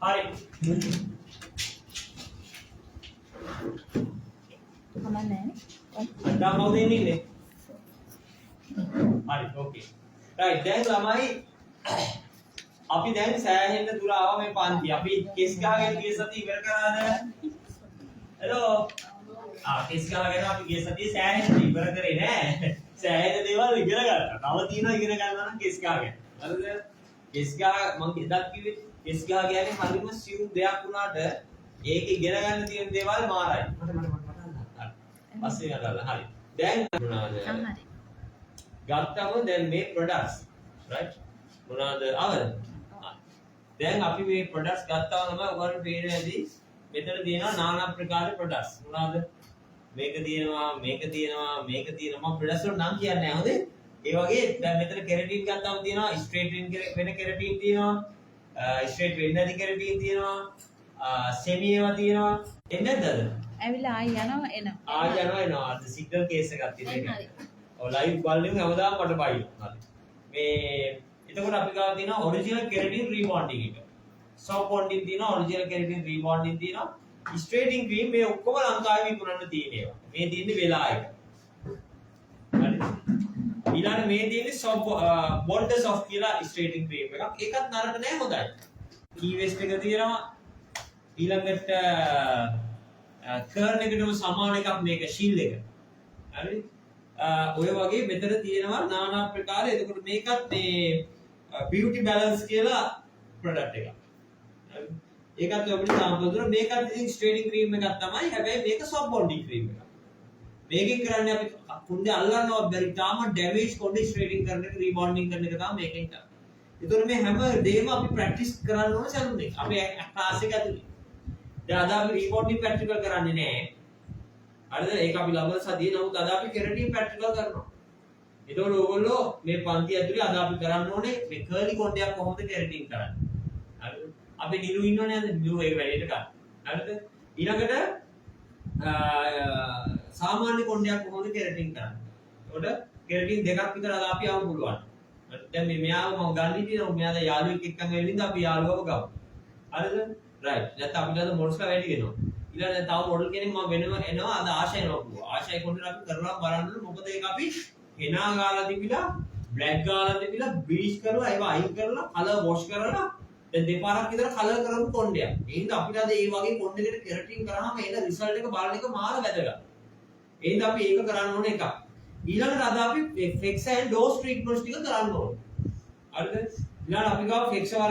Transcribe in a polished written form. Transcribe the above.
හරි. කමන්නේ. දැන් මොකද ඉන්නේ? හරි ඕකේ. රයිට් දැන් ළමයි අපි දැන් සෑහෙන්න දුර ආවා මේ පන්ති. අපි කෙස් ගහගෙන ගිය සතිය ඉවර කරාද? හෙලෝ. කෙස් ගහගෙන අපි ගිය සතිය සෑහෙන්න ඉවර කරේ නෑ. සෑහෙන දේවල් ඉගෙන ගත්තා. තව තියෙනවා ඉගෙන ගන්නවා නම් කෙස් ගහගෙන. හරිද? කෙස් ගහ මම එදත් කිව්වේ කෙස් ගහ කියන්නේ හරිම සියුම් දෙයක් වුණාට ඒක ඉගෙන ගන්න තියෙන දේවල් මාරයි. පස්සේ යනවා. හරි. දැන් මොනවාද? හරි. ගත්තම දැන් මේ products right මොනවාද අවද? දැන් අපි මේ products ගත්තාම තමයි ඔයගොල්ලෝ පේන්නේ ඇති මෙතන තියෙනවා নানা ප්‍රකාර products මොනවාද? මේක තියෙනවා මම products වල නම් කියන්නේ නැහැ හොඳේ. ඒ වගේ දැන් මෙතන keratin ගත්තාම තියෙනවා straight වෙන keratin තියෙනවා straight වෙන්නේ නැති keratin තියෙනවා semi ඒවා තියෙනවා එන්නේ නැද්ද? ඇවිල්ලා ආයි යනවා එනවා. ආයි යනවා අද සිග්නල් කේස් එකක් තියෙනවා. ඔය ලයිව් බලන්නේ හැමදාම මට බයි. හරි. මේ එතකොට අපි ගාව තියෙනවා ඔරිජිනල් කෙරටින් රීබොන්ඩින් එක. සොෆ්ට් බොන්ඩින් තියෙනවා ඔරිජිනල් කෙරටින් රීබොන්ඩින් තියෙනවා. ස්ට්‍රේටින් ක්‍රීම් මේ ඔක්කොම ලංකාවේ විකුණන්න තියෙන ඒවා. මේ තියෙන්නේ වෙලා එක. හරි. ඊළඟ මේ තියෙන්නේ සොෆ්ට් බොන්ඩ් සොෆ්ට් කියලා ස්ට්‍රේටින් ක්‍රීම් එකක්. ඒකත් නරක නෑ හොඳයි. කී වෙස්ට් එක තියෙනවා. ඊළඟට කර්න් එකටම සමාන එකක් මේක ෂීල්ඩ් එක. හරි. ඔය වගේ මෙතන තියෙනවා নানা ප්‍රකාර. එතකොට මේකත් මේ beauty balance කියලා product එකක්. ඒකත් ඔබට සාම්පල් දුන්නා. මේකත් ඉතින් ස්ට්‍රේටින් ක්‍රීම් එකක් තමයි. හැබැයි මේක soft bonding ක්‍රීම් එකක්. මේකෙන් කරන්නේ අපි කුණ්ඩේ අල්ලන්නවත් බැරි තාම ඩැමේජ් කොණ්ඩේ ස්ට්‍රේටින් කරන එක රීබොන්ඩින් කරන එක තමයි මේකෙන් කරන්නේ. ඒතකොට මේ හැම දෙයක්ම අපි ප්‍රැක්ටිස් කරන්න ඕනේ සැලුනේ. අපි ක්ලාස් එක ඇතුලේ. දැන් අද අපි රීබොන්ඩින් ප්‍රැක්ටිකල් කරන්නේ නැහැ. හරිද? ඒක අපි ලබන සතියේ නමුත් අද අපි කෙරටින් ප්‍රැක්ටිකල් කරනවා. ඒතකොට ඕගොල්ලෝ මේ පන්ති ඇතුලේ අද අපි කරන්න ඕනේ මේ කර්ලි කොණ්ඩයක් කොහොමද කෙරටින් කරන්නේ. හරිද? අපි නිලු ඉන්නෝනේ අද නිලු ඒ වැඩේට ගන්න. හරිද? ඊළඟට සාමාන්‍ය කොණ්ඩයක් කොහොමද කෙරටින් කරන්නේ. ඒතකොට කෙරටින් දෙකක් විතර අද අපි ආව පුළුවන්. දැන් මේ මෙයාව මම ගන්න ඉතින් මෙයා දැන් යාළුවෙක් එක්කන් එල්ලින්ද අපි යාළුවව ගමු. හරිද? රයිට්. නැත්නම් අපිට අද මොඩල්ස්ලා වැඩි වෙනවා. ඊළඟ දැන් තව මොඩල් කෙනෙක් මම වෙනම එනවා අද ආශය එනවා. ආශය කොහොමද අපි කරලා බලන්න මොකද ඒක අපි හෙනා ගාලා තිබිලා බ්ලැක් ගාලා තිබිලා බ්ලීච් කරලා ඒවා අයින් කරලා කලර් වොෂ් කරලා දැන් දෙපාරක් විතර කලර් කරපු කොණ්ඩයක්. ඒ හින්දා අපිට අද මේ වගේ කොණ්ඩයකට කෙරටින් කරාම එන රිසල්ට් එක බලන එක මාර වැදගත්. ඒ හින්දා අපි ඒක කරන්න ඕනේ එකක්. ඊළඟට අද අපි ෆ්ලෙක්ස් ඇන්ඩ් ඩෝස් ට්‍රීට්මන්ට්ස් ටික කරන්න ඕනේ. හරිද? ඊළඟ අපි ගාව ෆ්ලෙක්ස්